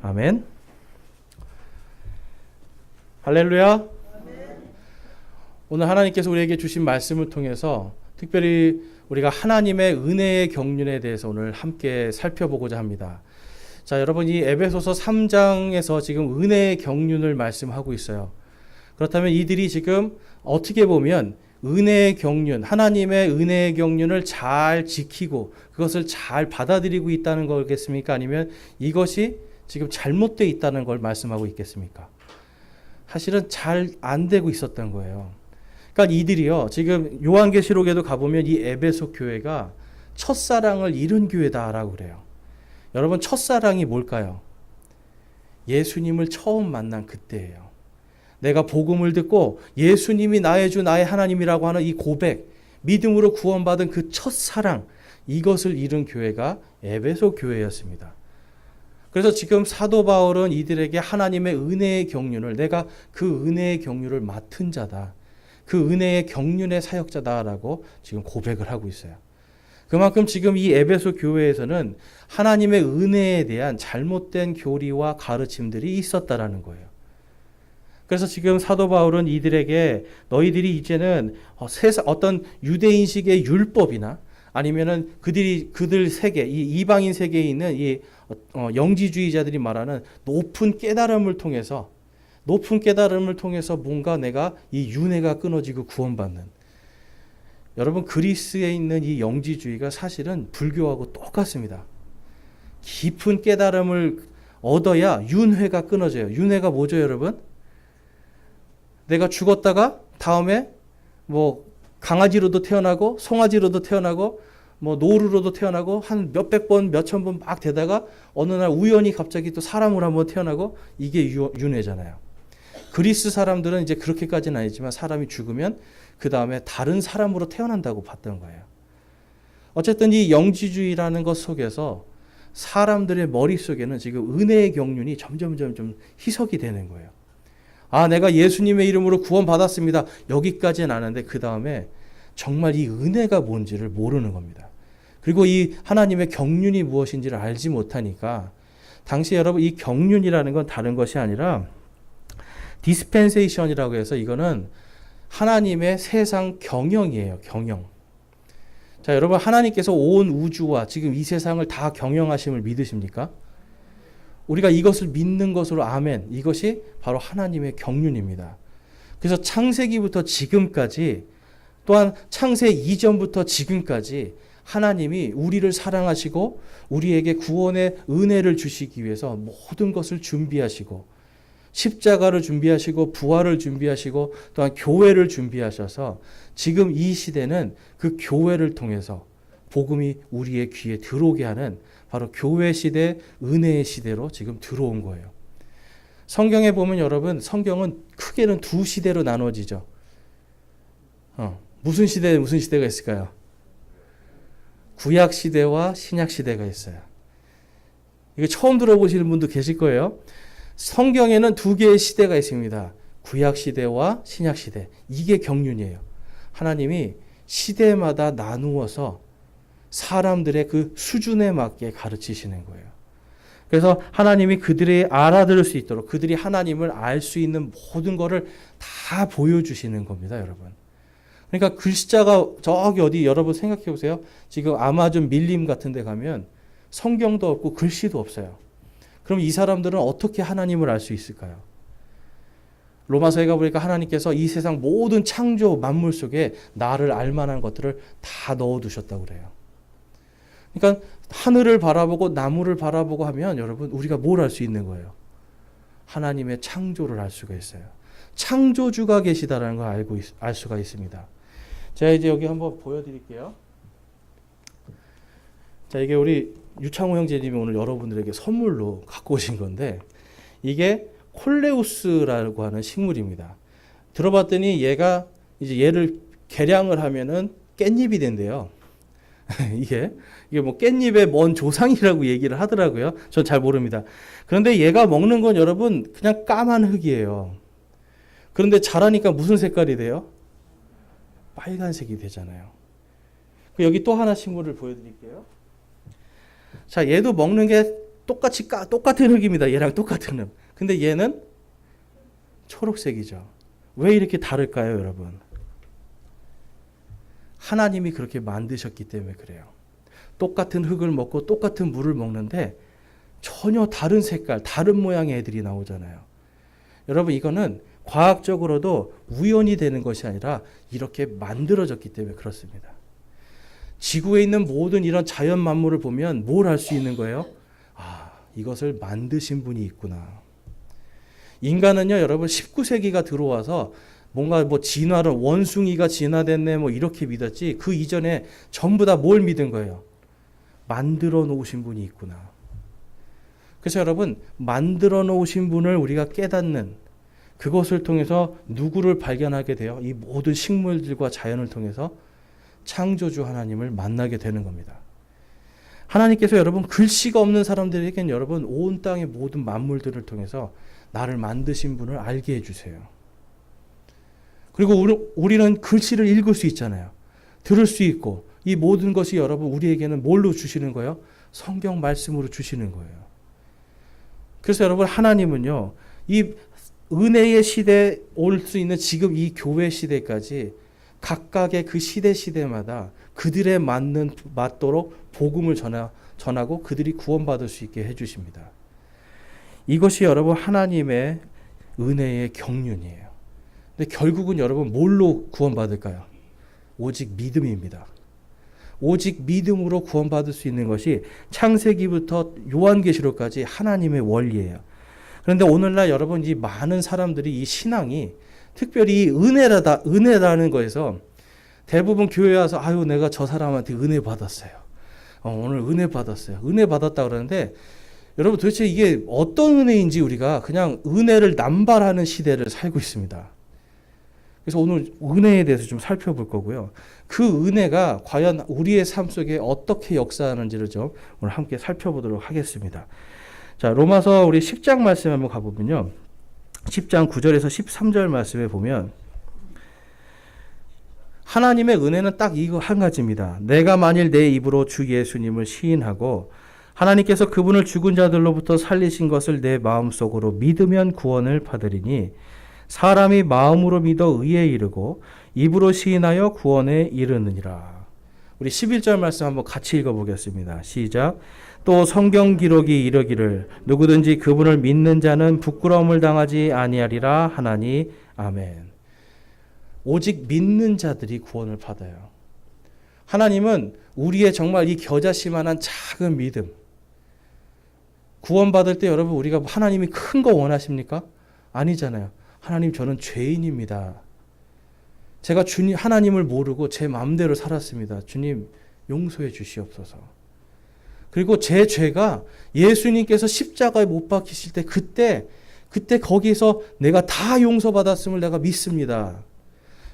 아멘. 할렐루야. 오늘 하나님께서 우리에게 주신 말씀을 통해서 특별히 우리가 하나님의 은혜의 경륜에 대해서 오늘 함께 살펴보고자 합니다. 자, 여러분, 이 에베소서 3장에서 지금 은혜의 경륜을 말씀하고 있어요. 그렇다면 이들이 지금 어떻게 보면 은혜의 경륜, 하나님의 은혜의 경륜을 잘 지키고 그것을 잘 받아들이고 있다는 거겠습니까? 아니면 이것이 지금 잘못되어 있다는 걸 말씀하고 있겠습니까? 사실은 잘 안 되고 있었던 거예요. 그러니까 이들이요, 지금 요한계시록에도 가보면 이 에베소 교회가 첫사랑을 잃은 교회다라고 그래요. 여러분, 첫사랑이 뭘까요? 예수님을 처음 만난 그때예요. 내가 복음을 듣고 예수님이 나의 주, 나의 하나님이라고 하는 이 고백, 믿음으로 구원받은 그 첫사랑, 이것을 잃은 교회가 에베소 교회였습니다. 그래서 지금 사도 바울은 이들에게 하나님의 은혜의 경륜을, 내가 그 은혜의 경륜을 맡은 자다, 그 은혜의 경륜의 사역자다라고 지금 고백을 하고 있어요. 그만큼 지금 이 에베소 교회에서는 하나님의 은혜에 대한 잘못된 교리와 가르침들이 있었다라는 거예요. 그래서 지금 사도 바울은 이들에게 너희들이 이제는 어떤 유대인식의 율법이나 아니면은 그들 세계, 이 이방인 세계에 있는 이 영지주의자들이 말하는 높은 깨달음을 통해서 뭔가 내가 이 윤회가 끊어지고 구원받는, 여러분, 그리스에 있는 이 영지주의가 사실은 불교하고 똑같습니다. 깊은 깨달음을 얻어야 윤회가 끊어져요. 윤회가 뭐죠, 여러분? 내가 죽었다가 다음에 강아지로도 태어나고 송아지로도 태어나고 노루로도 태어나고 한 몇백 번, 몇천 번 막 되다가 어느 날 우연히 갑자기 또 사람으로 한번 태어나고, 이게 윤회잖아요. 그리스 사람들은 이제 그렇게까지는 아니지만 사람이 죽으면 그 다음에 다른 사람으로 태어난다고 봤던 거예요. 어쨌든 이 영지주의라는 것 속에서 사람들의 머릿속에는 지금 은혜의 경륜이 점점 좀 희석이 되는 거예요. 아, 내가 예수님의 이름으로 구원받았습니다. 여기까지는 아는데 그 다음에 정말 이 은혜가 뭔지를 모르는 겁니다. 그리고 이 하나님의 경륜이 무엇인지를 알지 못하니까, 당시 여러분, 이 경륜이라는 건 다른 것이 아니라 디스펜세이션이라고 해서 이거는 하나님의 세상 경영이에요. 경영. 자, 여러분, 하나님께서 온 우주와 지금 이 세상을 다 경영하심을 믿으십니까? 우리가 이것을 믿는 것으로 아멘. 이것이 바로 하나님의 경륜입니다. 그래서 창세기부터 지금까지, 또한 창세 이전부터 지금까지 하나님이 우리를 사랑하시고 우리에게 구원의 은혜를 주시기 위해서 모든 것을 준비하시고, 십자가를 준비하시고 부활을 준비하시고 또한 교회를 준비하셔서 지금 이 시대는 그 교회를 통해서 복음이 우리의 귀에 들어오게 하는 바로 교회 시대, 은혜의 시대로 지금 들어온 거예요. 성경에 보면 여러분, 성경은 크게는 두 시대로 나눠지죠. 무슨 시대가 있을까요? 구약 시대와 신약 시대가 있어요. 이거 처음 들어보시는 분도 계실 거예요. 성경에는 두 개의 시대가 있습니다. 구약 시대와 신약 시대. 이게 경륜이에요. 하나님이 시대마다 나누어서 사람들의 그 수준에 맞게 가르치시는 거예요. 그래서 하나님이 그들이 알아들을 수 있도록, 그들이 하나님을 알 수 있는 모든 것을 다 보여주시는 겁니다, 여러분. 그러니까 글자가 저기 어디, 여러분 생각해 보세요. 지금 아마존 밀림 같은 데 가면 성경도 없고 글씨도 없어요. 그럼 이 사람들은 어떻게 하나님을 알 수 있을까요? 로마서에 가보니까 하나님께서 이 세상 모든 창조 만물 속에 나를 알만한 것들을 다 넣어두셨다고 그래요. 그러니까 하늘을 바라보고 나무를 바라보고 하면 여러분, 우리가 뭘 알 수 있는 거예요? 하나님의 창조를 알 수가 있어요. 창조주가 계시다라는 걸 알 수가 있습니다. 제가 이제 여기 한번 보여드릴게요. 자, 이게 우리 유창호 형제님이 오늘 여러분들에게 선물로 갖고 오신 건데, 이게 콜레우스라고 하는 식물입니다. 들어봤더니 얘를 개량을 하면은 깻잎이 된대요. 이게 뭐 깻잎의 먼 조상이라고 얘기를 하더라고요. 전 잘 모릅니다. 그런데 얘가 먹는 건 여러분 그냥 까만 흙이에요. 그런데 자라니까 무슨 색깔이 돼요? 빨간색이 되잖아요. 여기 또 하나 식물을 보여드릴게요. 자, 얘도 먹는 게 똑같은 흙입니다. 얘랑 똑같은 흙. 근데 얘는 초록색이죠. 왜 이렇게 다를까요, 여러분? 하나님이 그렇게 만드셨기 때문에 그래요. 똑같은 흙을 먹고 똑같은 물을 먹는데 전혀 다른 색깔, 다른 모양의 애들이 나오잖아요. 여러분, 이거는 과학적으로도 우연이 되는 것이 아니라 이렇게 만들어졌기 때문에 그렇습니다. 지구에 있는 모든 이런 자연 만물을 보면 뭘 알 수 있는 거예요? 아, 이것을 만드신 분이 있구나. 인간은요, 여러분 19세기가 들어와서 뭔가 뭐 진화를 원숭이가 진화됐네 뭐 이렇게 믿었지, 그 이전에 전부 다 뭘 믿은 거예요? 만들어 놓으신 분이 있구나. 그래서 여러분, 만들어 놓으신 분을 우리가 깨닫는 그것을 통해서 누구를 발견하게 돼요? 이 모든 식물들과 자연을 통해서 창조주 하나님을 만나게 되는 겁니다. 하나님께서 여러분 글씨가 없는 사람들에게는 여러분 온 땅의 모든 만물들을 통해서 나를 만드신 분을 알게 해주세요. 그리고 우리는 글씨를 읽을 수 있잖아요. 들을 수 있고, 이 모든 것이 여러분 우리에게는 뭘로 주시는 거예요? 성경 말씀으로 주시는 거예요. 그래서 여러분, 하나님은요, 이 은혜의 시대에 올 수 있는 지금 이 교회 시대까지 각각의 그 시대마다 그들에 맞도록 복음을 전하고 그들이 구원받을 수 있게 해주십니다. 이것이 여러분 하나님의 은혜의 경륜이에요. 근데 결국은 여러분 뭘로 구원받을까요? 오직 믿음입니다. 오직 믿음으로 구원받을 수 있는 것이 창세기부터 요한계시록까지 하나님의 원리예요. 그런데 오늘날 여러분 이 많은 사람들이 이 신앙이 특별히 은혜라는 거에서 대부분 교회에 와서 아유 내가 저 사람한테 은혜 받았어요. 오늘 은혜 받았어요. 은혜 받았다 그러는데 여러분 도대체 이게 어떤 은혜인지 우리가 그냥 은혜를 남발하는 시대를 살고 있습니다. 그래서 오늘 은혜에 대해서 좀 살펴볼 거고요. 그 은혜가 과연 우리의 삶 속에 어떻게 역사하는지를 좀 오늘 함께 살펴보도록 하겠습니다. 자, 로마서 우리 10장 말씀 한번 가보면요. 10장 9절에서 13절 말씀에 보면 하나님의 은혜는 딱 이거 한 가지입니다. 내가 만일 내 입으로 주 예수님을 시인하고 하나님께서 그분을 죽은 자들로부터 살리신 것을 내 마음속으로 믿으면 구원을 받으리니 사람이 마음으로 믿어 의에 이르고 입으로 시인하여 구원에 이르느니라. 우리 11절 말씀 한번 같이 읽어보겠습니다. 시작. 또 성경 기록이 이르기를 누구든지 그분을 믿는 자는 부끄러움을 당하지 아니하리라 하나니 아멘. 오직 믿는 자들이 구원을 받아요. 하나님은 우리의 정말 이 겨자씨만한 작은 믿음, 구원받을 때 여러분 우리가 하나님이 큰 거 원하십니까? 아니잖아요. 하나님 저는 죄인입니다. 제가 하나님을 모르고 제 마음대로 살았습니다. 주님 용서해 주시옵소서. 그리고 제 죄가 예수님께서 십자가에 못 박히실 때 그때 거기서 내가 다 용서받았음을 내가 믿습니다.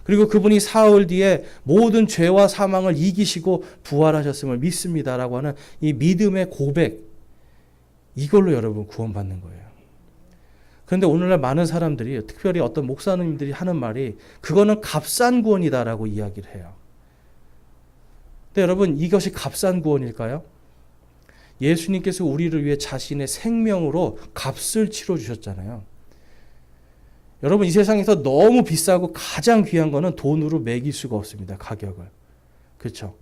그리고 그분이 사흘 뒤에 모든 죄와 사망을 이기시고 부활하셨음을 믿습니다라고 하는 이 믿음의 고백, 이걸로 여러분 구원받는 거예요. 그런데 오늘날 많은 사람들이, 특별히 어떤 목사님들이 하는 말이 그거는 값싼 구원이다라고 이야기를 해요. 근데 여러분 이것이 값싼 구원일까요? 예수님께서 우리를 위해 자신의 생명으로 값을 치러 주셨잖아요. 여러분 이 세상에서 너무 비싸고 가장 귀한 거는 돈으로 매길 수가 없습니다. 가격을. 그렇죠?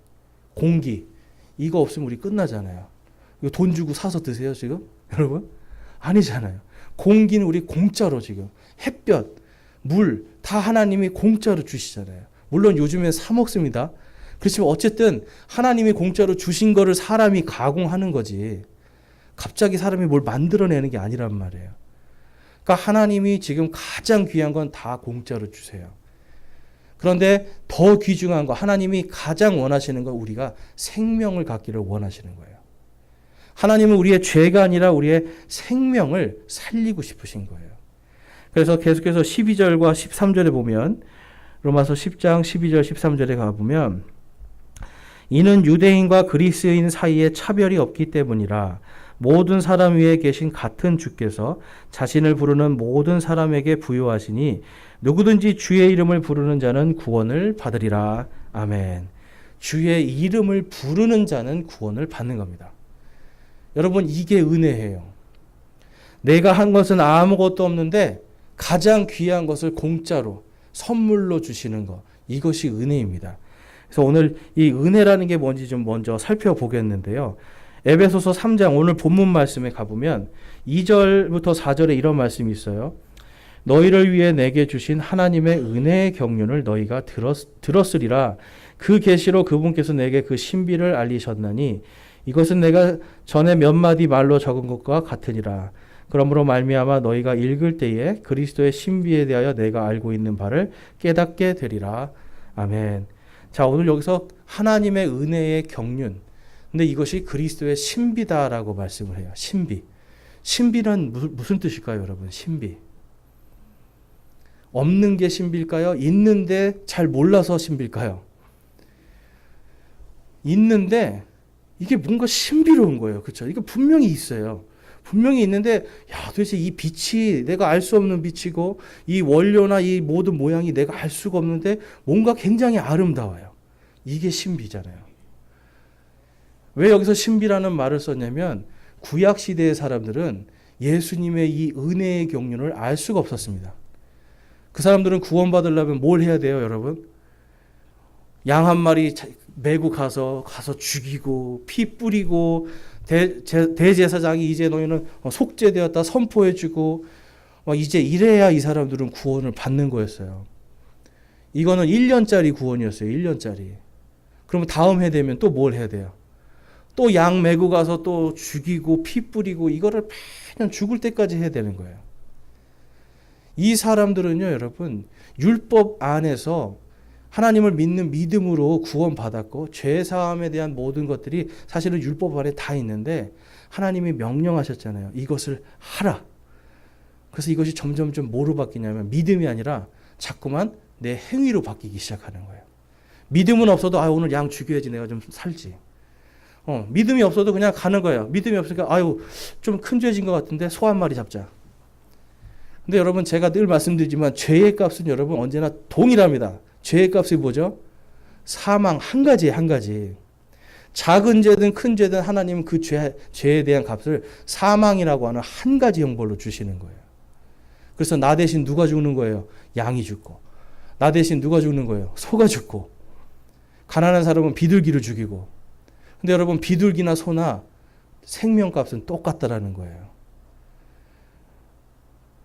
공기. 이거 없으면 우리 끝나잖아요. 이거 돈 주고 사서 드세요 지금? 여러분? 아니잖아요. 공기는 우리 공짜로 지금. 햇볕, 물 다 하나님이 공짜로 주시잖아요. 물론 요즘엔 사 먹습니다. 그렇지만 어쨌든 하나님이 공짜로 주신 거를 사람이 가공하는 거지. 갑자기 사람이 뭘 만들어내는 게 아니란 말이에요. 그러니까 하나님이 지금 가장 귀한 건 다 공짜로 주세요. 그런데 더 귀중한 거, 하나님이 가장 원하시는 건 우리가 생명을 갖기를 원하시는 거예요. 하나님은 우리의 죄가 아니라 우리의 생명을 살리고 싶으신 거예요. 그래서 계속해서 12절과 13절에 보면, 로마서 10장 12절 13절에 가보면, 이는 유대인과 그리스인 사이에 차별이 없기 때문이라 모든 사람 위에 계신 같은 주께서 자신을 부르는 모든 사람에게 부요하시니 누구든지 주의 이름을 부르는 자는 구원을 받으리라. 아멘. 주의 이름을 부르는 자는 구원을 받는 겁니다. 여러분, 이게 은혜예요. 내가 한 것은 아무것도 없는데 가장 귀한 것을 공짜로 선물로 주시는 것. 이것이 은혜입니다. 그래서 오늘 이 은혜라는 게 뭔지 좀 먼저 살펴보겠는데요. 에베소서 3장 오늘 본문 말씀에 가보면 2절부터 4절에 이런 말씀이 있어요. 너희를 위해 내게 주신 하나님의 은혜의 경륜을 너희가 들었으리라. 그 계시로 그분께서 내게 그 신비를 알리셨나니 이것은 내가 전에 몇 마디 말로 적은 것과 같으니라. 그러므로 말미암아 너희가 읽을 때에 그리스도의 신비에 대하여 내가 알고 있는 바를 깨닫게 되리라. 아멘. 자, 오늘 여기서 하나님의 은혜의 경륜. 근데 이것이 그리스도의 신비다라고 말씀을 해요. 신비. 신비는 무슨 뜻일까요, 여러분? 신비. 없는 게 신비일까요? 있는데 잘 몰라서 신비일까요? 있는데 이게 뭔가 신비로운 거예요. 그렇죠? 이게 분명히 있어요. 분명히 있는데 도대체 이 빛이 내가 알 수 없는 빛이고 이 원료나 이 모든 모양이 내가 알 수가 없는데 뭔가 굉장히 아름다워요. 이게 신비잖아요. 왜 여기서 신비라는 말을 썼냐면 구약 시대의 사람들은 예수님의 이 은혜의 경륜을 알 수가 없었습니다. 그 사람들은 구원받으려면 뭘 해야 돼요, 여러분? 양 한 마리 메고 가서 죽이고 피 뿌리고 대제사장이 이제 너희는 속죄되었다 선포해주고 이제 이래야 이 사람들은 구원을 받는 거였어요. 이거는 1년짜리 구원이었어요. 1년짜리. 그러면 다음 해 되면 또 뭘 해야 돼요? 또 양 메고 가서 또 죽이고 피 뿌리고 이거를 매년 죽을 때까지 해야 되는 거예요. 이 사람들은요, 여러분, 율법 안에서 하나님을 믿는 믿음으로 구원받았고 죄사함에 대한 모든 것들이 사실은 율법 안에 다 있는데 하나님이 명령하셨잖아요. 이것을 하라. 그래서 이것이 점점 뭐로 바뀌냐면 믿음이 아니라 자꾸만 내 행위로 바뀌기 시작하는 거예요. 믿음은 없어도 오늘 양 죽여야지 내가 좀 살지. 믿음이 없어도 그냥 가는 거예요. 믿음이 없으니까 좀 큰 죄진 것 같은데 소 한 마리 잡자. 근데 여러분, 제가 늘 말씀드리지만 죄의 값은 여러분 언제나 동일합니다. 죄의 값이 뭐죠? 사망. 한 가지. 작은 죄든 큰 죄든 하나님은 그 죄에 대한 값을 사망이라고 하는 한 가지 형벌로 주시는 거예요. 그래서 나 대신 누가 죽는 거예요? 양이 죽고. 나 대신 누가 죽는 거예요? 소가 죽고. 가난한 사람은 비둘기를 죽이고. 근데 여러분, 비둘기나 소나 생명값은 똑같다라는 거예요.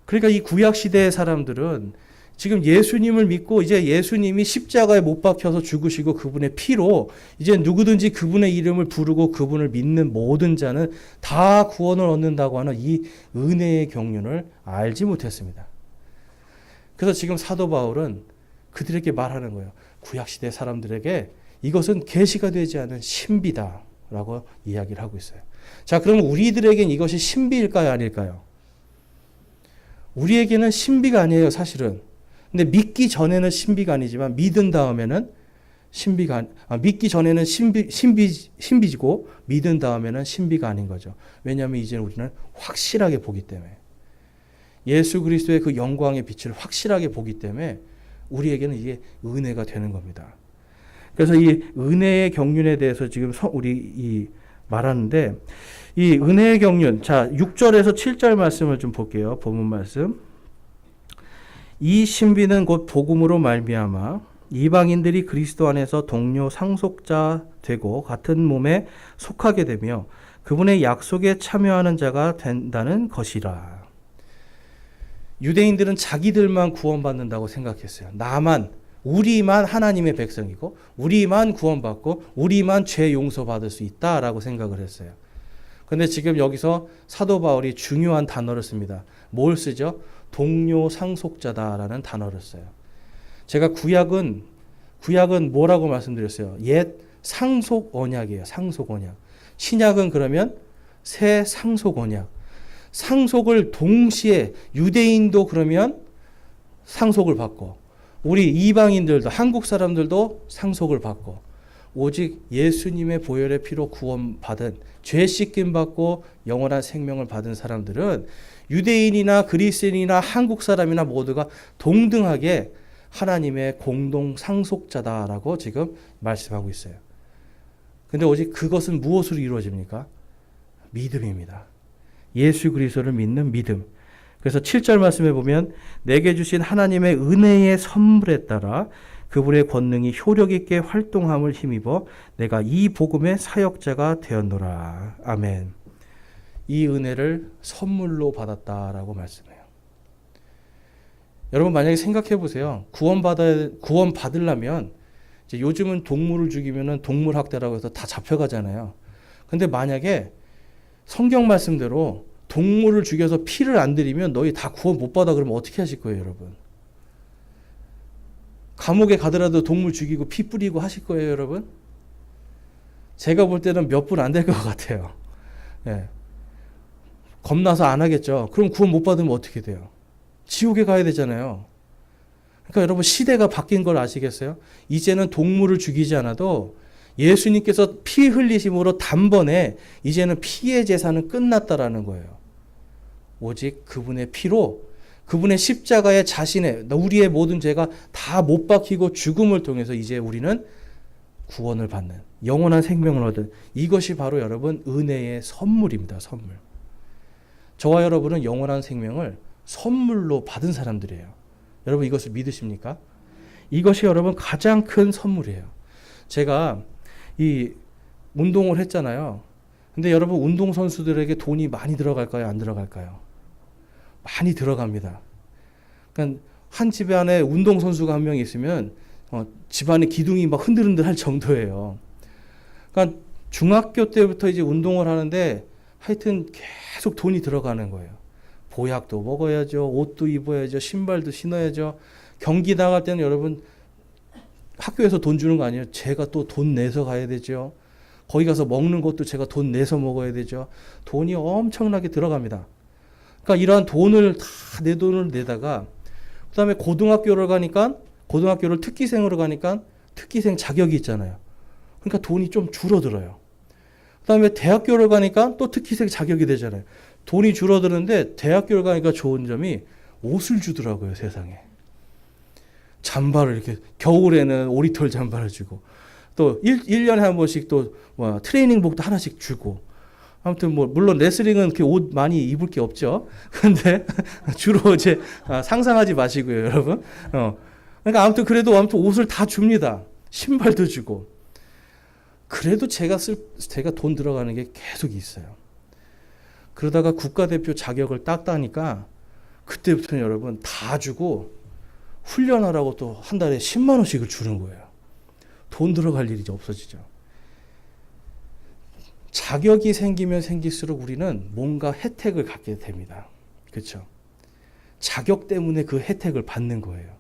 그러니까 이 구약시대의 사람들은 지금 예수님을 믿고 이제 예수님이 십자가에 못 박혀서 죽으시고 그분의 피로 이제 누구든지 그분의 이름을 부르고 그분을 믿는 모든 자는 다 구원을 얻는다고 하는 이 은혜의 경륜을 알지 못했습니다. 그래서 지금 사도 바울은 그들에게 말하는 거예요. 구약시대 사람들에게 이것은 계시가 되지 않은 신비다라고 이야기를 하고 있어요. 자, 그럼 우리들에겐 이것이 신비일까요, 아닐까요? 우리에게는 신비가 아니에요, 사실은. 근데 믿기 전에는 신비가 아니지만 믿은 다음에는 믿기 전에는 신비지고 믿은 다음에는 신비가 아닌 거죠. 왜냐하면 이제는 우리는 확실하게 보기 때문에. 예수 그리스도의 그 영광의 빛을 확실하게 보기 때문에 우리에게는 이게 은혜가 되는 겁니다. 그래서 이 은혜의 경륜에 대해서 지금 우리 말하는데 이 은혜의 경륜, 자 6절에서 7절 말씀을 좀 볼게요. 본문 말씀. 이 신비는 곧 복음으로 말미암아 이방인들이 그리스도 안에서 동료 상속자 되고 같은 몸에 속하게 되며 그분의 약속에 참여하는 자가 된다는 것이라. 유대인들은 자기들만 구원받는다고 생각했어요. 우리만 하나님의 백성이고 우리만 구원받고 우리만 죄 용서받을 수 있다라고 생각을 했어요. 그런데 지금 여기서 사도 바울이 중요한 단어를 씁니다. 뭘 쓰죠? 동료 상속자다라는 단어를 써요. 제가 구약은 뭐라고 말씀드렸어요? 옛 상속 언약이에요. 상속 언약. 신약은 그러면 새 상속 언약. 상속을 동시에 유대인도 그러면 상속을 받고 우리 이방인들도 한국 사람들도 상속을 받고 오직 예수님의 보혈의 피로 구원받은 죄 씻김 받고 영원한 생명을 받은 사람들은 유대인이나 그리스인이나 한국 사람이나 모두가 동등하게 하나님의 공동 상속자다라고 지금 말씀하고 있어요. 근데 오직 그것은 무엇으로 이루어집니까? 믿음입니다. 예수 그리스도를 믿는 믿음. 그래서 7절 말씀에 보면 내게 주신 하나님의 은혜의 선물에 따라 그분의 권능이 효력 있게 활동함을 힘입어 내가 이 복음의 사역자가 되었노라. 아멘. 이 은혜를 선물로 받았다라고 말씀해요. 여러분 만약에 생각해 보세요. 구원 받으려면 이제 요즘은 동물을 죽이면은 동물학대라고 해서 다 잡혀가잖아요. 근데 만약에 성경 말씀대로 동물을 죽여서 피를 안 들이면 너희 다 구원 못 받아 그러면 어떻게 하실 거예요, 여러분? 감옥에 가더라도 동물 죽이고 피 뿌리고 하실 거예요, 여러분? 제가 볼 때는 몇 분 안 될 것 같아요. 예. 겁나서 안 하겠죠. 그럼 구원 못 받으면 어떻게 돼요? 지옥에 가야 되잖아요. 그러니까 여러분 시대가 바뀐 걸 아시겠어요? 이제는 동물을 죽이지 않아도 예수님께서 피 흘리심으로 단번에 이제는 피의 제사는 끝났다라는 거예요. 오직 그분의 피로 그분의 십자가에 자신의 우리의 모든 죄가 다 못 박히고 죽음을 통해서 이제 우리는 구원을 받는 영원한 생명을 얻은 이것이 바로 여러분 은혜의 선물입니다. 선물. 저와 여러분은 영원한 생명을 선물로 받은 사람들이에요. 여러분 이것을 믿으십니까? 이것이 여러분 가장 큰 선물이에요. 제가 이 운동을 했잖아요. 근데 여러분 운동선수들에게 돈이 많이 들어갈까요? 안 들어갈까요? 많이 들어갑니다. 그러니까 한 집안에 운동선수가 한 명 있으면 집안의 기둥이 막 흔들흔들 할 정도예요. 그러니까 중학교 때부터 이제 운동을 하는데 하여튼 계속 돈이 들어가는 거예요. 보약도 먹어야죠. 옷도 입어야죠. 신발도 신어야죠. 경기 나갈 때는 여러분 학교에서 돈 주는 거 아니에요. 제가 또 돈 내서 가야 되죠. 거기 가서 먹는 것도 제가 돈 내서 먹어야 되죠. 돈이 엄청나게 들어갑니다. 그러니까 이러한 돈을 다 내 돈을 내다가 그다음에 고등학교를 가니까 고등학교를 특기생으로 가니까 특기생 자격이 있잖아요. 그러니까 돈이 좀 줄어들어요. 그다음에 대학교를 가니까 또 특기생 자격이 되잖아요. 돈이 줄어드는데 대학교를 가니까 좋은 점이 옷을 주더라고요, 세상에. 잠바를 이렇게 겨울에는 오리털 잠바를 주고 또 1년에 한 번씩 또 트레이닝복도 하나씩 주고 아무튼 물론 레슬링은 그렇게 옷 많이 입을 게 없죠. 근데 주로 이제 상상하지 마시고요, 여러분. 그러니까 아무튼 옷을 다 줍니다. 신발도 주고. 그래도 제가 돈 들어가는 게 계속 있어요. 그러다가 국가대표 자격을 땄다니까 그때부터는 여러분 다 주고 훈련하라고 또 한 달에 10만 원씩을 주는 거예요. 돈 들어갈 일이 없어지죠. 자격이 생기면 생길수록 우리는 뭔가 혜택을 갖게 됩니다. 그렇죠? 자격 때문에 그 혜택을 받는 거예요.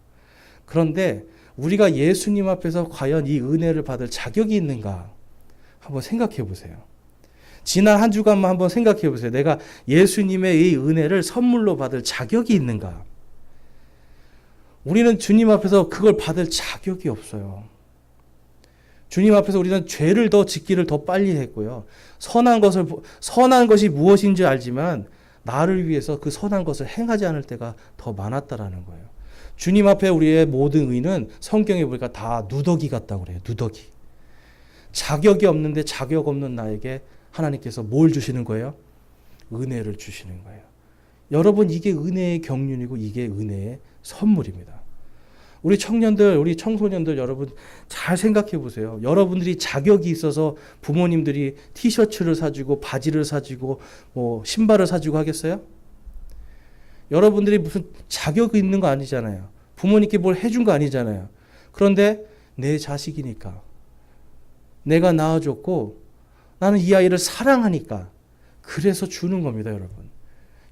그런데 우리가 예수님 앞에서 과연 이 은혜를 받을 자격이 있는가 한번 생각해 보세요. 지난 한 주간만 한번 생각해 보세요. 내가 예수님의 이 은혜를 선물로 받을 자격이 있는가? 우리는 주님 앞에서 그걸 받을 자격이 없어요. 주님 앞에서 우리는 죄를 더 짓기를 더 빨리 했고요. 선한 것이 무엇인지 알지만 나를 위해서 그 선한 것을 행하지 않을 때가 더 많았다라는 거예요. 주님 앞에 우리의 모든 의는 성경에 보니까 다 누더기 같다고 그래요. 누더기. 자격이 없는데 자격 없는 나에게 하나님께서 뭘 주시는 거예요? 은혜를 주시는 거예요. 여러분 이게 은혜의 경륜이고 이게 은혜의 선물입니다. 우리 청년들, 우리 청소년들 여러분 잘 생각해 보세요. 여러분들이 자격이 있어서 부모님들이 티셔츠를 사주고 바지를 사주고 신발을 사주고 하겠어요? 여러분들이 무슨 자격이 있는 거 아니잖아요. 부모님께 뭘 해준 거 아니잖아요. 그런데 내 자식이니까 내가 낳아줬고 나는 이 아이를 사랑하니까 그래서 주는 겁니다, 여러분.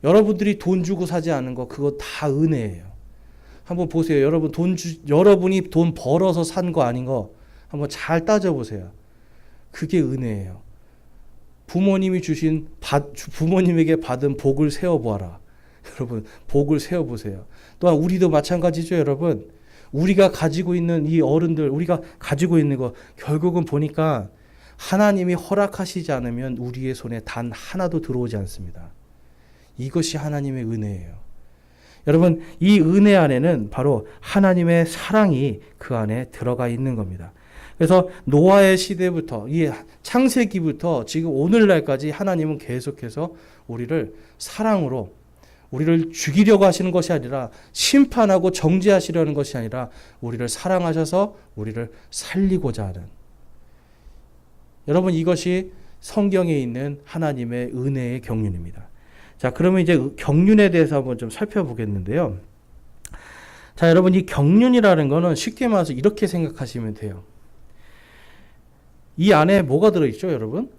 여러분들이 돈 주고 사지 않은 거 그거 다 은혜예요. 한번 보세요. 여러분이 돈 벌어서 산 거 아닌 거 한번 잘 따져보세요. 그게 은혜예요. 부모님에게 받은 복을 세어보아라. 여러분 복을 세어보세요. 또한 우리도 마찬가지죠, 여러분. 우리가 가지고 있는 이 어른들, 우리가 가지고 있는 거 결국은 보니까 하나님이 허락하시지 않으면 우리의 손에 단 하나도 들어오지 않습니다. 이것이 하나님의 은혜예요. 여러분 이 은혜 안에는 바로 하나님의 사랑이 그 안에 들어가 있는 겁니다. 그래서 노아의 시대부터 이 창세기부터 지금 오늘날까지 하나님은 계속해서 우리를 사랑으로 우리를 죽이려고 하시는 것이 아니라 심판하고 정죄하시려는 것이 아니라 우리를 사랑하셔서 우리를 살리고자 하는, 여러분 이것이 성경에 있는 하나님의 은혜의 경륜입니다. 자, 그러면 이제 경륜에 대해서 한번 좀 살펴보겠는데요. 자, 여러분 이 경륜이라는 거는 쉽게 말해서 이렇게 생각하시면 돼요. 이 안에 뭐가 들어있죠, 여러분?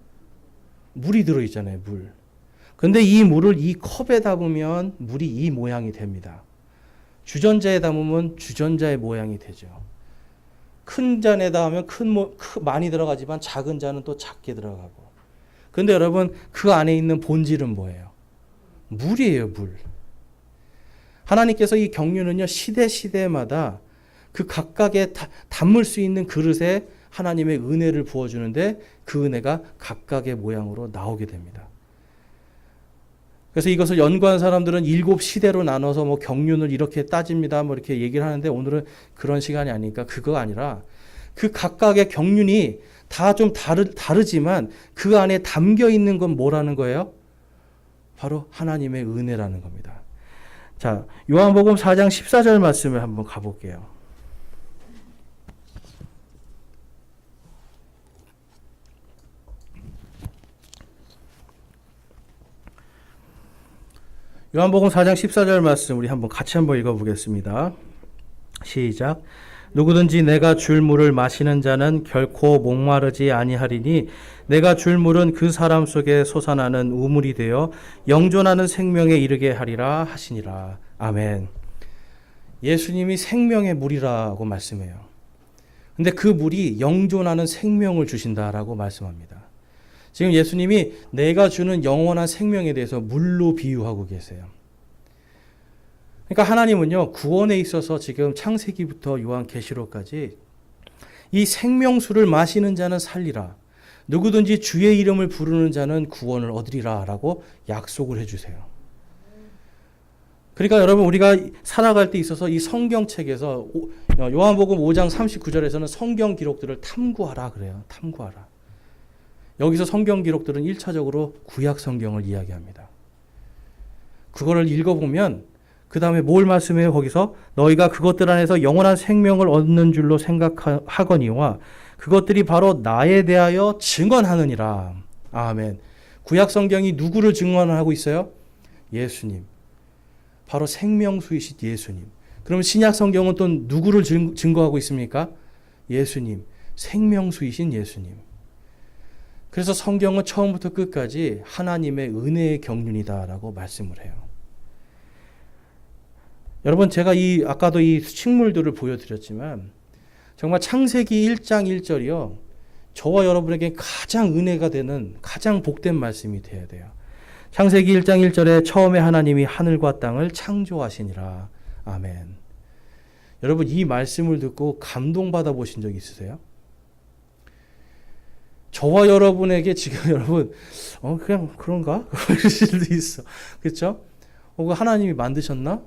물이 들어있잖아요, 물. 근데 이 물을 이 컵에 담으면 물이 이 모양이 됩니다. 주전자에 담으면 주전자의 모양이 되죠. 큰 잔에다 하면 많이 들어가지만 작은 잔은 또 작게 들어가고. 근데 여러분 그 안에 있는 본질은 뭐예요? 물이에요, 물. 하나님께서 이 경륜은요, 시대마다 그 각각의 담을 수 있는 그릇에 하나님의 은혜를 부어주는데 그 은혜가 각각의 모양으로 나오게 됩니다. 그래서 이것을 연구한 사람들은 7시대로 나눠서 뭐 경륜을 이렇게 따집니다. 뭐 이렇게 얘기를 하는데 오늘은 그런 시간이 아니니까 그거 아니라 그 각각의 경륜이 다 좀 다르지만 그 안에 담겨 있는 건 뭐라는 거예요? 바로 하나님의 은혜라는 겁니다. 자, 요한복음 4장 14절 말씀을 한번 가볼게요. 요한복음 4장 14절 말씀 우리 같이 한번 읽어보겠습니다. 시작. 누구든지 내가 줄 물을 마시는 자는 결코 목마르지 아니하리니 내가 줄 물은 그 사람 속에 솟아나는 우물이 되어 영존하는 생명에 이르게 하리라 하시니라. 아멘. 예수님이 생명의 물이라고 말씀해요. 근데 그 물이 영존하는 생명을 주신다라고 말씀합니다. 지금 예수님이 내가 주는 영원한 생명에 대해서 물로 비유하고 계세요. 그러니까 하나님은요, 구원에 있어서 지금 창세기부터 요한계시록까지 이 생명수를 마시는 자는 살리라. 누구든지 주의 이름을 부르는 자는 구원을 얻으리라 라고 약속을 해주세요. 그러니까 여러분 우리가 살아갈 때 있어서 이 성경책에서 요한복음 5장 39절에서는 성경 기록들을 탐구하라 그래요. 탐구하라. 여기서 성경 기록들은 1차적으로 구약 성경을 이야기합니다. 그거를 읽어보면 그 다음에 뭘 말씀해요? 거기서 너희가 그것들 안에서 영원한 생명을 얻는 줄로 생각하거니와 그것들이 바로 나에 대하여 증언하느니라. 아멘. 구약 성경이 누구를 증언하고 있어요? 예수님. 바로 생명수이신 예수님. 그럼 신약 성경은 또 누구를 증거하고 있습니까? 예수님. 생명수이신 예수님. 그래서 성경은 처음부터 끝까지 하나님의 은혜의 경륜이다라고 말씀을 해요. 여러분 제가 아까도 이 식물들을 보여드렸지만 정말 창세기 1장 1절이요. 저와 여러분에게 가장 은혜가 되는 가장 복된 말씀이 되어야 돼요. 창세기 1장 1절에 처음에 하나님이 하늘과 땅을 창조하시니라. 아멘. 여러분 이 말씀을 듣고 감동받아 보신 적 있으세요? 저와 여러분에게 지금 여러분 그냥 그런가? 그럴 수도 있어. 그렇죠? 하나님이 만드셨나?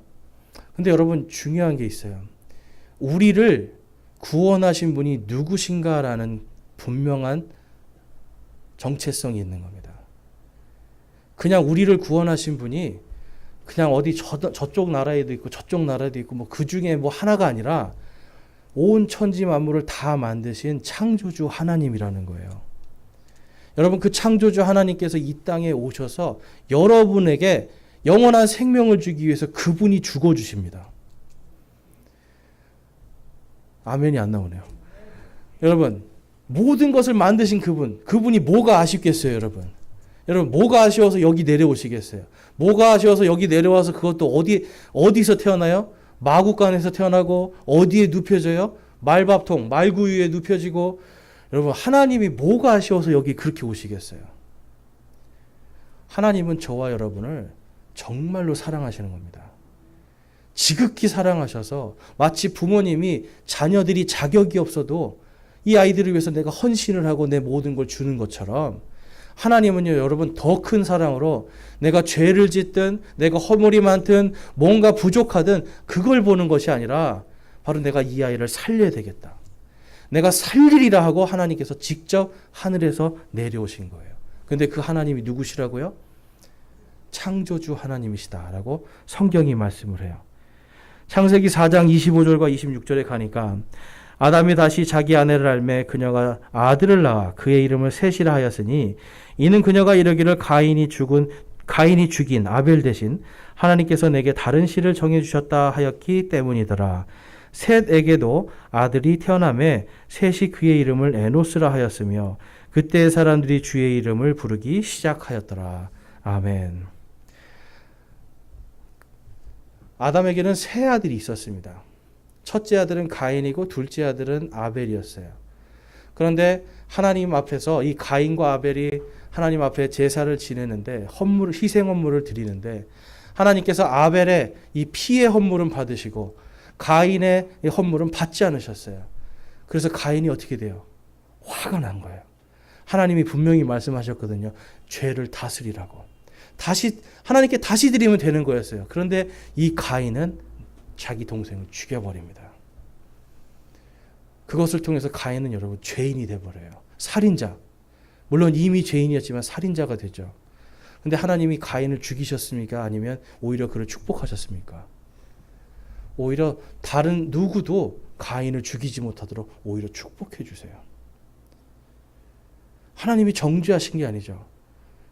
근데 여러분 중요한 게 있어요. 우리를 구원하신 분이 누구신가라는 분명한 정체성이 있는 겁니다. 그냥 우리를 구원하신 분이 그냥 어디 저쪽 나라에도 있고 저쪽 나라에도 있고 뭐 그 중에 뭐 하나가 아니라 온 천지 만물을 다 만드신 창조주 하나님이라는 거예요. 여러분 그 창조주 하나님께서 이 땅에 오셔서 여러분에게 영원한 생명을 주기 위해서 그분이 죽어주십니다. 아멘이 안 나오네요. 여러분 모든 것을 만드신 그분이 뭐가 아쉽겠어요, 여러분? 여러분 뭐가 아쉬워서 여기 내려오시겠어요? 뭐가 아쉬워서 여기 내려와서 그것도 어디서 태어나요? 마구간에서 태어나고 어디에 눕혀져요? 말밥통, 말구유에 눕혀지고. 여러분 하나님이 뭐가 아쉬워서 여기 그렇게 오시겠어요? 하나님은 저와 여러분을 정말로 사랑하시는 겁니다. 지극히 사랑하셔서 마치 부모님이 자녀들이 자격이 없어도 이 아이들을 위해서 내가 헌신을 하고 내 모든 걸 주는 것처럼 하나님은요, 여러분 더 큰 사랑으로 내가 죄를 짓든 내가 허물이 많든 뭔가 부족하든 그걸 보는 것이 아니라 바로 내가 이 아이를 살려야 되겠다. 내가 살리리라 하고 하나님께서 직접 하늘에서 내려오신 거예요. 근데 그 하나님이 누구시라고요? 창조주 하나님이시다라고 성경이 말씀을 해요. 창세기 4장 25절과 26절에 가니까 아담이 다시 자기 아내를 알매 그녀가 아들을 낳아 그의 이름을 셋이라 하였으니 이는 그녀가 이르기를 가인이 죽인 아벨 대신 하나님께서 내게 다른 씨를 정해 주셨다 하였기 때문이더라. 셋에게도 아들이 태어나매 셋이 그의 이름을 에노스라 하였으며 그때의 사람들이 주의 이름을 부르기 시작하였더라. 아멘. 아담에게는 세 아들이 있었습니다. 첫째 아들은 가인이고 둘째 아들은 아벨이었어요. 그런데 하나님 앞에서 이 가인과 아벨이 하나님 앞에 제사를 지내는데 희생 헌물을 드리는데 하나님께서 아벨의 이 피의 헌물은 받으시고 가인의 헌물은 받지 않으셨어요. 그래서 가인이 어떻게 돼요? 화가 난 거예요. 하나님이 분명히 말씀하셨거든요. 죄를 다스리라고. 하나님께 다시 드리면 되는 거였어요. 그런데 이 가인은 자기 동생을 죽여버립니다. 그것을 통해서 가인은 여러분 죄인이 돼버려요. 살인자. 물론 이미 죄인이었지만 살인자가 되죠. 근데 하나님이 가인을 죽이셨습니까? 아니면 오히려 그를 축복하셨습니까? 오히려 다른 누구도 가인을 죽이지 못하도록 오히려 축복해 주세요. 하나님이 정죄하신 게 아니죠.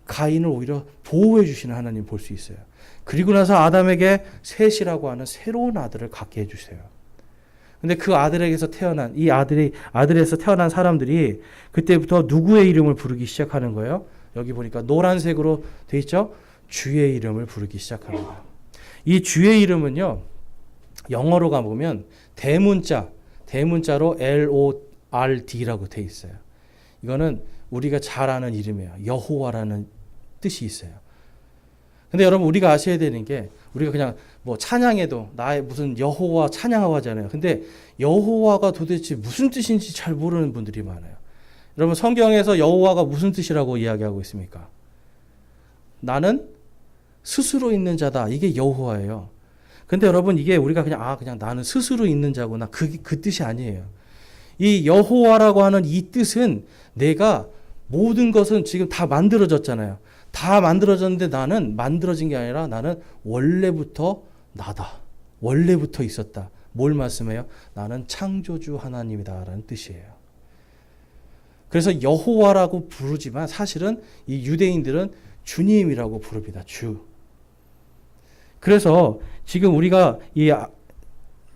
가인을 오히려 보호해 주시는 하나님 볼 수 있어요. 그리고 나서 아담에게 셋이라고 하는 새로운 아들을 갖게 해주세요. 근데 그 아들에게서 태어난 아들에서 태어난 사람들이 그때부터 누구의 이름을 부르기 시작하는 거예요? 여기 보니까 노란색으로 돼 있죠? 주의 이름을 부르기 시작합니다. 이 주의 이름은요, 영어로 가보면 대문자로 LORD라고 돼 있어요. 이거는 우리가 잘 아는 이름이에요. 여호와라는 뜻이 있어요. 근데 여러분 우리가 아셔야 되는 게 우리가 그냥 뭐 찬양해도 나의 무슨 여호와 찬양하고 하잖아요. 근데 여호와가 도대체 무슨 뜻인지 잘 모르는 분들이 많아요. 여러분 성경에서 여호와가 무슨 뜻이라고 이야기하고 있습니까? 나는 스스로 있는 자다. 이게 여호와예요. 근데 여러분 이게 우리가 그냥 나는 스스로 있는 자구나. 그 뜻이 아니에요. 이 여호와라고 하는 이 뜻은 내가 모든 것은 지금 다 만들어졌잖아요. 다 만들어졌는데 나는 만들어진 게 아니라 나는 원래부터 나다. 원래부터 있었다. 뭘 말씀해요? 나는 창조주 하나님이다라는 뜻이에요. 그래서 여호와라고 부르지만 사실은 이 유대인들은 주님이라고 부릅니다. 주. 그래서 지금 우리가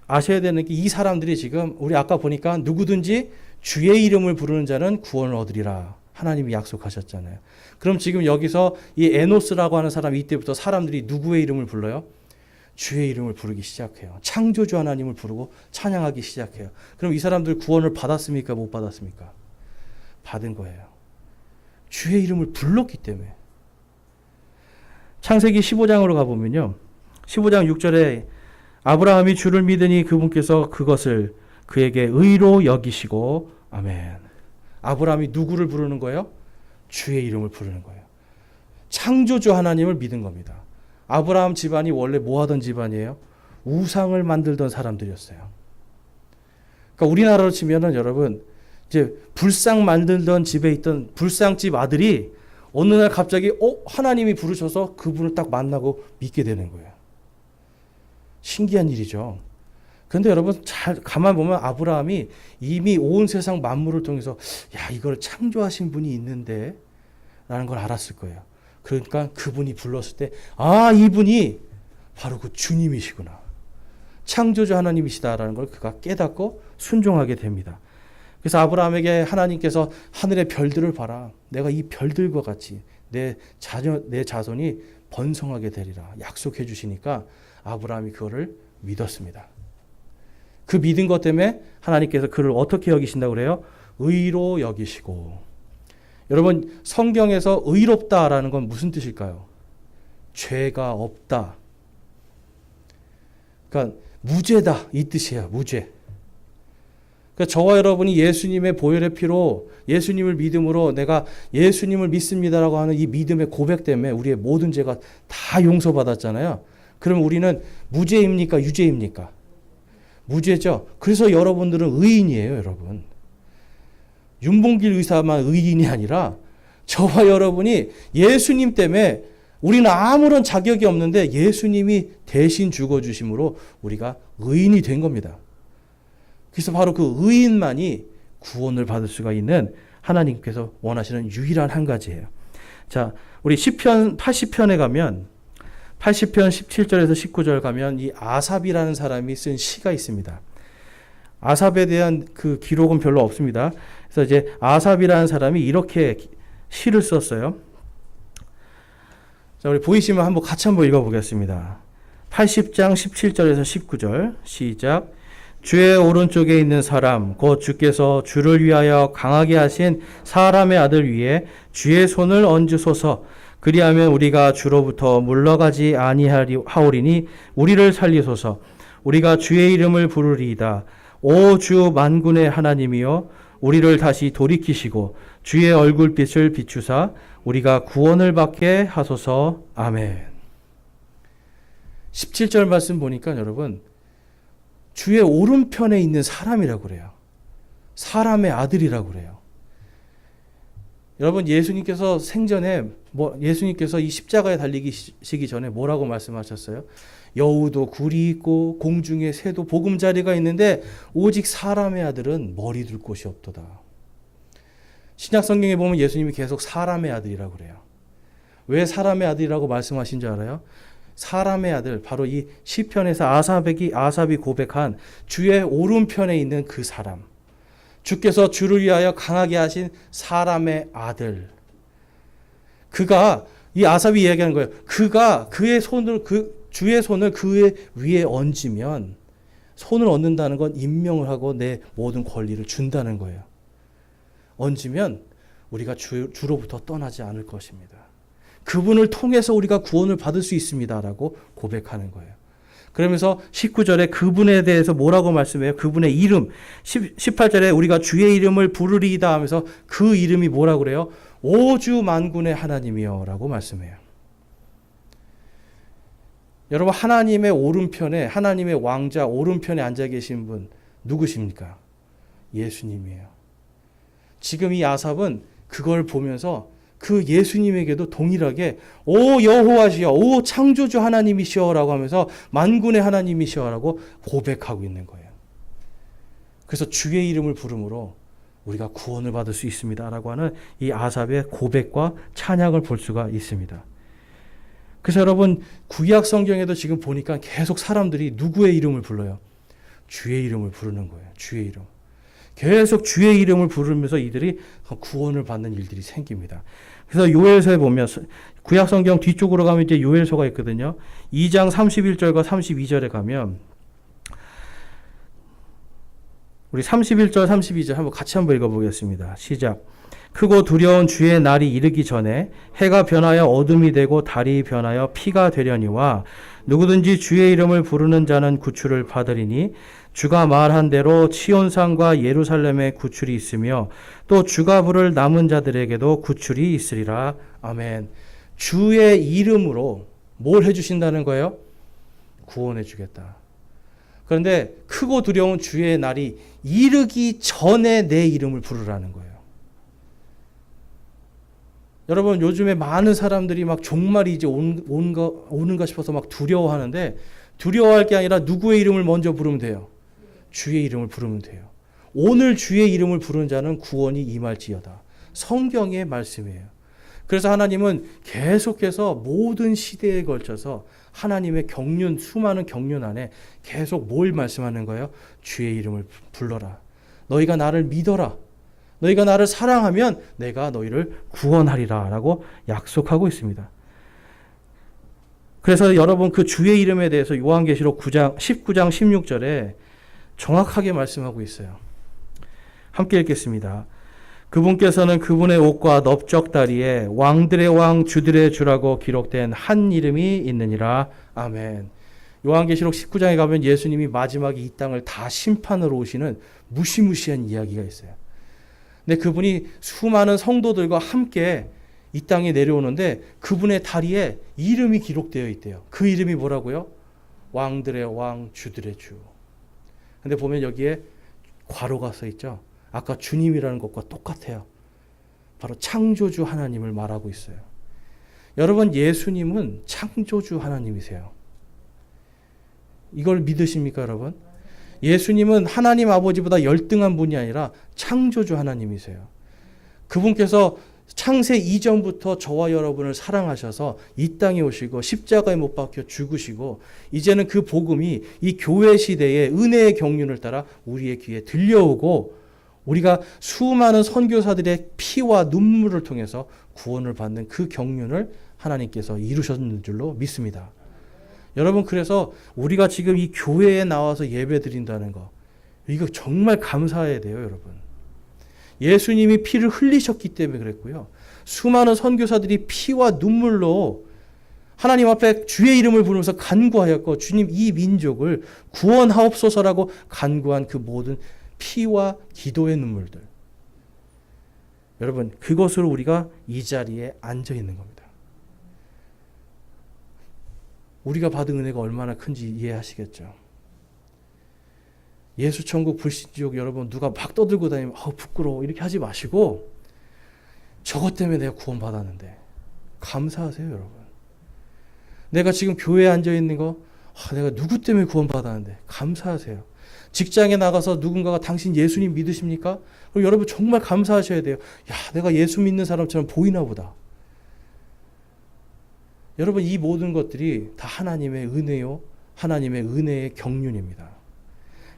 아셔야 되는 게 이 사람들이 지금 우리 아까 보니까 누구든지 주의 이름을 부르는 자는 구원을 얻으리라. 하나님이 약속하셨잖아요. 그럼 지금 여기서 이 에노스라고 하는 사람 이때부터 사람들이 누구의 이름을 불러요? 주의 이름을 부르기 시작해요. 창조주 하나님을 부르고 찬양하기 시작해요. 그럼 이 사람들 구원을 받았습니까? 못 받았습니까? 받은 거예요. 주의 이름을 불렀기 때문에. 창세기 15장으로 가보면요. 15장 6절에 아브라함이 주를 믿으니 그분께서 그것을 그에게 의로 여기시고 아멘. 아브라함이 누구를 부르는 거예요? 주의 이름을 부르는 거예요. 창조주 하나님을 믿은 겁니다. 아브라함 집안이 원래 뭐 하던 집안이에요? 우상을 만들던 사람들이었어요. 그러니까 우리나라로 치면은 여러분 이제 불상 만들던 집에 있던 불상집 아들이 어느 날 갑자기 하나님이 부르셔서 그분을 딱 만나고 믿게 되는 거예요. 신기한 일이죠. 그런데 여러분 잘 가만 보면 아브라함이 이미 온 세상 만물을 통해서 이걸 창조하신 분이 있는데 라는 걸 알았을 거예요. 그러니까 그분이 불렀을 때 이분이 바로 그 주님이시구나. 창조주 하나님이시다라는 걸 그가 깨닫고 순종하게 됩니다. 그래서 아브라함에게 하나님께서 하늘의 별들을 봐라. 내가 이 별들과 같이 내 자손이 번성하게 되리라 약속해 주시니까 아브라함이 그거를 믿었습니다. 그 믿은 것 때문에 하나님께서 그를 어떻게 여기신다고 그래요? 의로 여기시고. 여러분 성경에서 의롭다라는 건 무슨 뜻일까요? 죄가 없다. 그러니까 무죄다 이 뜻이에요. 무죄. 그러니까 저와 여러분이 예수님의 보혈의 피로 예수님을 믿음으로 내가 예수님을 믿습니다라고 하는 이 믿음의 고백 때문에 우리의 모든 죄가 다 용서받았잖아요. 그럼 우리는 무죄입니까? 유죄입니까? 무죄죠. 그래서 여러분들은 의인이에요, 여러분. 윤봉길 의사만 의인이 아니라 저와 여러분이 예수님 때문에 우리는 아무런 자격이 없는데 예수님이 대신 죽어주심으로 우리가 의인이 된 겁니다. 그래서 바로 그 의인만이 구원을 받을 수가 있는 하나님께서 원하시는 유일한 한 가지예요. 자, 우리 시편 80편에 가면 80편 17절에서 19절 가면 이 아삽이라는 사람이 쓴 시가 있습니다. 아삽에 대한 그 기록은 별로 없습니다. 그래서 이제 아삽이라는 사람이 이렇게 시를 썼어요. 자, 우리 보이시면 한번 같이 한번 읽어보겠습니다. 80장 17절에서 19절 시작. 주의 오른쪽에 있는 사람 곧 주께서 주를 위하여 강하게 하신 사람의 아들 위에 주의 손을 얹으소서. 그리하면 우리가 주로부터 물러가지 아니하오리니 우리를 살리소서. 우리가 주의 이름을 부르리이다. 오 주 만군의 하나님이여 우리를 다시 돌이키시고 주의 얼굴빛을 비추사 우리가 구원을 받게 하소서. 아멘. 17절 말씀 보니까 여러분 주의 오른편에 있는 사람이라고 그래요. 사람의 아들이라고 그래요. 여러분 예수님께서 생전에 예수님께서 이 십자가에 달리시기 전에 뭐라고 말씀하셨어요? 여우도 굴이 있고 공중에 새도 보금자리가 있는데 오직 사람의 아들은 머리 둘 곳이 없도다. 신약 성경에 보면 예수님이 계속 사람의 아들이라고 그래요. 왜 사람의 아들이라고 말씀하신 줄 알아요? 사람의 아들, 바로 이 시편에서 아삽이 고백한 주의 오른편에 있는 그 사람, 주께서 주를 위하여 강하게 하신 사람의 아들, 그가 이 아삽이 이야기하는 거예요. 그가 그의 손을 주의 손을 그의 위에 얹으면 손을 얹는다는 건 임명을 하고 내 모든 권리를 준다는 거예요. 얹으면 우리가 주로부터 떠나지 않을 것입니다. 그분을 통해서 우리가 구원을 받을 수 있습니다라고 고백하는 거예요. 그러면서 19절에 그분에 대해서 뭐라고 말씀해요? 그분의 이름. 18절에 우리가 주의 이름을 부르리이다 하면서 그 이름이 뭐라고 그래요? 오주 만군의 하나님이여 라고 말씀해요. 여러분 하나님의 오른편에, 하나님의 왕자 오른편에 앉아 계신 분 누구십니까? 예수님이에요. 지금 이 아삽은 그걸 보면서 그 예수님에게도 동일하게 오 여호와시여, 오 창조주 하나님이시여 라고 하면서 만군의 하나님이시여 라고 고백하고 있는 거예요. 그래서 주의 이름을 부름으로 우리가 구원을 받을 수 있습니다 라고 하는 이 아삽의 고백과 찬양을 볼 수가 있습니다. 그래서 여러분 구약 성경에도 지금 보니까 계속 사람들이 누구의 이름을 불러요? 주의 이름을 부르는 거예요. 주의 이름. 계속 주의 이름을 부르면서 이들이 구원을 받는 일들이 생깁니다. 그래서 요엘서에 보면 구약 성경 뒤쪽으로 가면 이제 요엘서가 있거든요. 2장 31절과 32절에 가면 우리 31절 32절 한번 같이 한번 읽어보겠습니다. 시작. 크고 두려운 주의 날이 이르기 전에 해가 변하여 어둠이 되고 달이 변하여 피가 되려니와 누구든지 주의 이름을 부르는 자는 구출을 받으리니 주가 말한 대로 치온산과 예루살렘에 구출이 있으며 또 주가 부를 남은 자들에게도 구출이 있으리라. 아멘. 주의 이름으로 뭘 해주신다는 거예요? 구원해 주겠다. 그런데 크고 두려운 주의 날이 이르기 전에 내 이름을 부르라는 거예요. 여러분 요즘에 많은 사람들이 막 종말이 이제 오는가 싶어서 막 두려워하는데 두려워할 게 아니라 누구의 이름을 먼저 부르면 돼요? 주의 이름을 부르면 돼요. 오늘 주의 이름을 부르는 자는 구원이 임할지어다. 성경의 말씀이에요. 그래서 하나님은 계속해서 모든 시대에 걸쳐서 하나님의 경륜, 수많은 경륜 안에 계속 뭘 말씀하는 거예요? 주의 이름을 불러라. 너희가 나를 믿어라. 너희가 나를 사랑하면 내가 너희를 구원하리라 라고 약속하고 있습니다. 그래서 여러분 그 주의 이름에 대해서 요한계시록 19장 16절에 정확하게 말씀하고 있어요. 함께 읽겠습니다. 그분께서는 그분의 옷과 넓적다리에 왕들의 왕 주들의 주라고 기록된 한 이름이 있느니라. 아멘. 요한계시록 19장에 가면 예수님이 마지막에 이 땅을 다 심판으로 오시는 무시무시한 이야기가 있어요. 근데 그분이 수많은 성도들과 함께 이 땅에 내려오는데 그분의 다리에 이름이 기록되어 있대요. 그 이름이 뭐라고요? 왕들의 왕, 주들의 주. 근데 보면 여기에 괄호가 써 있죠. 아까 주님이라는 것과 똑같아요. 바로 창조주 하나님을 말하고 있어요. 여러분, 예수님은 창조주 하나님이세요. 이걸 믿으십니까, 여러분? 예수님은 하나님 아버지보다 열등한 분이 아니라 창조주 하나님이세요. 그분께서 창세 이전부터 저와 여러분을 사랑하셔서 이 땅에 오시고 십자가에 못 박혀 죽으시고, 이제는 그 복음이 이 교회 시대의 은혜의 경륜을 따라 우리의 귀에 들려오고, 우리가 수많은 선교사들의 피와 눈물을 통해서 구원을 받는 그 경륜을 하나님께서 이루셨는 줄로 믿습니다. 여러분, 그래서 우리가 지금 이 교회에 나와서 예배 드린다는 거, 이거 정말 감사해야 돼요, 여러분. 예수님이 피를 흘리셨기 때문에 그랬고요. 수많은 선교사들이 피와 눈물로 하나님 앞에 주의 이름을 부르면서 간구하였고, 주님 이 민족을 구원하옵소서라고 간구한 그 모든 피와 기도의 눈물들. 여러분, 그것으로 우리가 이 자리에 앉아 있는 겁니다. 우리가 받은 은혜가 얼마나 큰지 이해하시겠죠? 예수 천국 불신지옥, 여러분 누가 막 떠들고 다니면 부끄러워 이렇게 하지 마시고, 저것 때문에 내가 구원받았는데 감사하세요, 여러분. 내가 지금 교회에 앉아 있는 거, 내가 누구 때문에 구원받았는데 감사하세요. 직장에 나가서 누군가가 당신 예수님 믿으십니까? 그럼 여러분 정말 감사하셔야 돼요. 야, 내가 예수 믿는 사람처럼 보이나 보다. 여러분, 이 모든 것들이 다 하나님의 은혜요, 하나님의 은혜의 경륜입니다.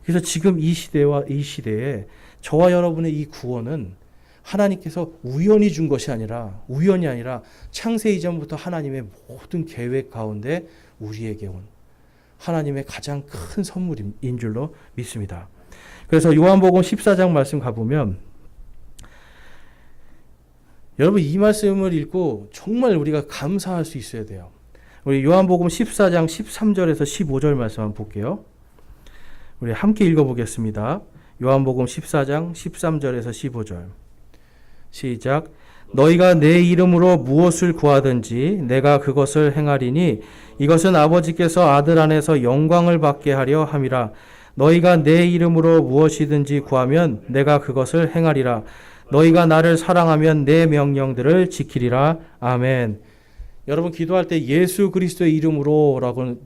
그래서 지금 이 시대와 이 시대에 저와 여러분의 이 구원은 하나님께서 우연히 준 것이 아니라, 우연이 아니라 창세 이전부터 하나님의 모든 계획 가운데 우리에게 온 하나님의 가장 큰 선물인 줄로 믿습니다. 그래서 요한복음 14장 말씀 가보면, 여러분 이 말씀을 읽고 정말 우리가 감사할 수 있어야 돼요. 우리 요한복음 14장 13절에서 15절 말씀 한번 볼게요. 우리 함께 읽어보겠습니다. 요한복음 14장 13절에서 15절. 시작. 너희가 내 이름으로 무엇을 구하든지 내가 그것을 행하리니 이것은 아버지께서 아들 안에서 영광을 받게 하려 함이라. 너희가 내 이름으로 무엇이든지 구하면 내가 그것을 행하리라. 너희가 나를 사랑하면 내 명령들을 지키리라. 아멘. 여러분, 기도할 때 예수 그리스도의 이름으로 라고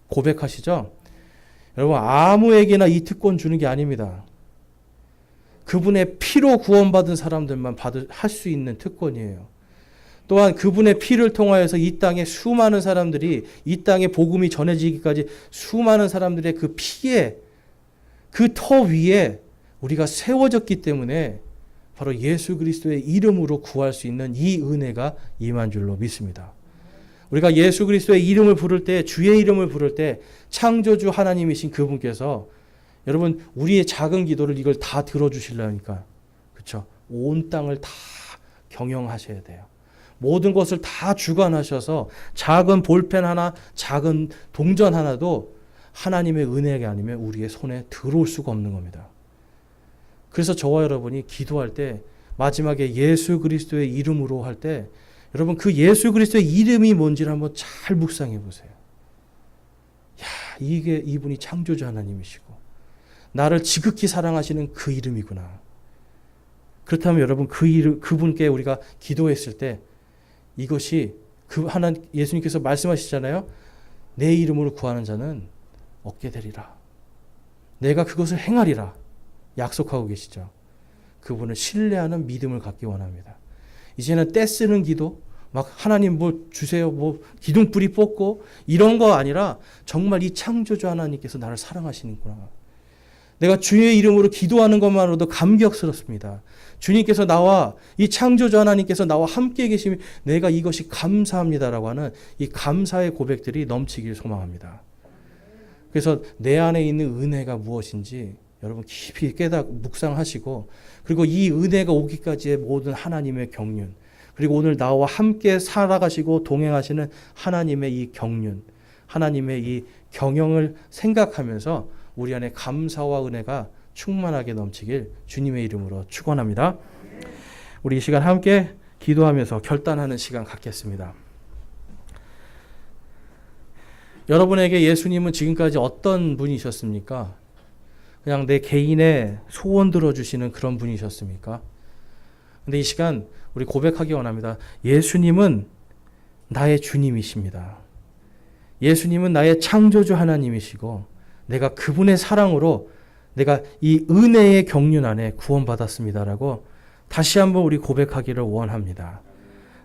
고백하시죠? 여러분, 아무에게나 이 특권 주는 게 아닙니다. 그분의 피로 구원받은 사람들만 할 수 있는 특권이에요. 또한 그분의 피를 통하여서 이 땅에 수많은 사람들이, 이 땅에 복음이 전해지기까지 수많은 사람들의 그 피에, 그 터 위에 우리가 세워졌기 때문에 바로 예수 그리스도의 이름으로 구할 수 있는 이 은혜가 임한 줄로 믿습니다. 우리가 예수 그리스도의 이름을 부를 때, 주의 이름을 부를 때 창조주 하나님이신 그분께서, 여러분 우리의 작은 기도를 이걸 다 들어주시려니까, 그렇죠? 온 땅을 다 경영하셔야 돼요. 모든 것을 다 주관하셔서 작은 볼펜 하나, 작은 동전 하나도 하나님의 은혜가 아니면 우리의 손에 들어올 수가 없는 겁니다. 그래서 저와 여러분이 기도할 때 마지막에 예수 그리스도의 이름으로 할 때, 여러분 그 예수 그리스도의 이름이 뭔지를 한번 잘 묵상해 보세요. 야, 이게 이분이 창조주 하나님이시고 나를 지극히 사랑하시는 그 이름이구나. 그렇다면 여러분 그분께 우리가 기도했을 때 이것이 예수님께서 말씀하시잖아요. 내 이름으로 구하는 자는 얻게 되리라. 내가 그것을 행하리라. 약속하고 계시죠. 그분을 신뢰하는 믿음을 갖기 원합니다. 이제는 떼 쓰는 기도, 막 하나님 뭐 주세요, 뭐 기둥뿌리 뽑고 이런 거 아니라 정말 이 창조주 하나님께서 나를 사랑하시는구나. 내가 주의 이름으로 기도하는 것만으로도 감격스럽습니다. 주님께서 나와, 이 창조주 하나님께서 나와 함께 계시며 내가 이것이 감사합니다라고 하는 이 감사의 고백들이 넘치길 소망합니다. 그래서 내 안에 있는 은혜가 무엇인지 여러분 깊이 묵상하시고, 그리고 이 은혜가 오기까지의 모든 하나님의 경륜, 그리고 오늘 나와 함께 살아가시고 동행하시는 하나님의 이 경륜, 하나님의 이 경영을 생각하면서 우리 안에 감사와 은혜가 충만하게 넘치길 주님의 이름으로 축원합니다. 우리 이 시간 함께 기도하면서 결단하는 시간 갖겠습니다. 여러분에게 예수님은 지금까지 어떤 분이셨습니까? 그냥 내 개인의 소원 들어주시는 그런 분이셨습니까? 근데 이 시간 우리 고백하기 원합니다. 예수님은 나의 주님이십니다. 예수님은 나의 창조주 하나님이시고 내가 그분의 사랑으로 내가 이 은혜의 경륜 안에 구원받았습니다라고 다시 한번 우리 고백하기를 원합니다.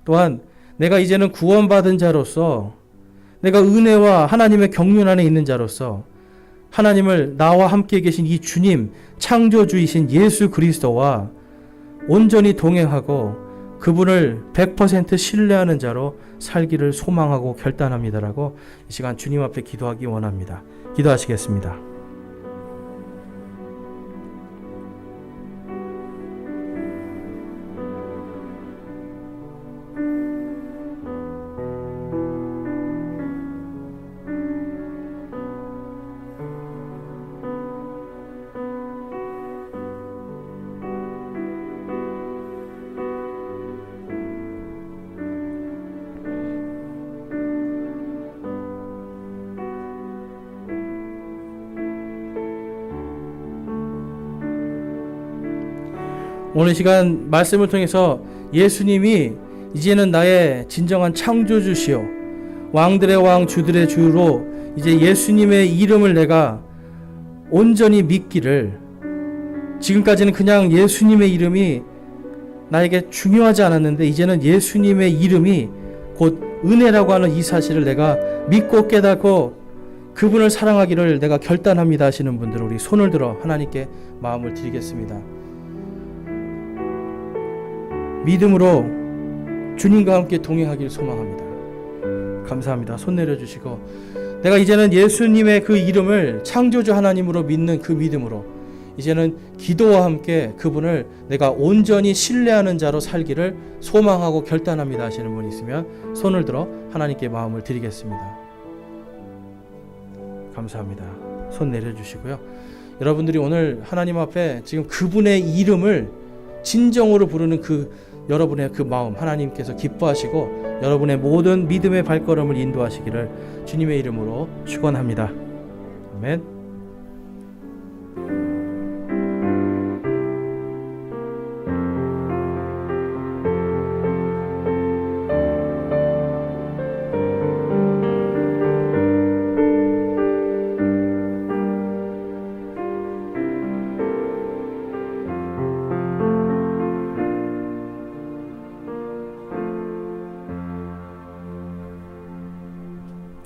또한 내가 이제는 구원받은 자로서 내가 은혜와 하나님의 경륜 안에 있는 자로서 하나님을 나와 함께 계신 이 주님, 창조주이신 예수 그리스도와 온전히 동행하고 그분을 100% 신뢰하는 자로 살기를 소망하고 결단합니다라고 이 시간 주님 앞에 기도하기 원합니다. 기도하시겠습니다. 오늘 시간 말씀을 통해서 예수님이 이제는 나의 진정한 창조주시오 왕들의 왕 주들의 주로 이제 예수님의 이름을 내가 온전히 믿기를 지금까지는 그냥 예수님의 이름이 나에게 중요하지 않았는데 이제는 예수님의 이름이 곧 은혜라고 하는 이 사실을 내가 믿고 깨닫고 그분을 사랑하기를 내가 결단합니다 하시는 분들 우리 손을 들어 하나님께 마음을 드리겠습니다. 믿음으로 주님과 함께 동행하기를 소망합니다. 감사합니다. 손 내려주시고 내가 이제는 예수님의 그 이름을 창조주 하나님으로 믿는 그 믿음으로 이제는 기도와 함께 그분을 내가 온전히 신뢰하는 자로 살기를 소망하고 결단합니다 하시는 분이 있으면 손을 들어 하나님께 마음을 드리겠습니다. 감사합니다. 손 내려주시고요. 여러분들이 오늘 하나님 앞에 지금 그분의 이름을 진정으로 부르는 그 여러분의 그 마음 하나님께서 기뻐하시고 여러분의 모든 믿음의 발걸음을 인도하시기를 주님의 이름으로 축원합니다. 아멘.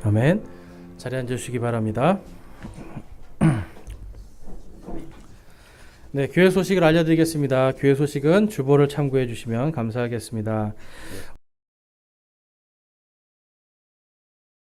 아멘. 자리에 앉으시기 바랍니다. 네, 교회 소식을 알려드리겠습니다. 교회 소식은 주보를 참고해 주시면 감사하겠습니다.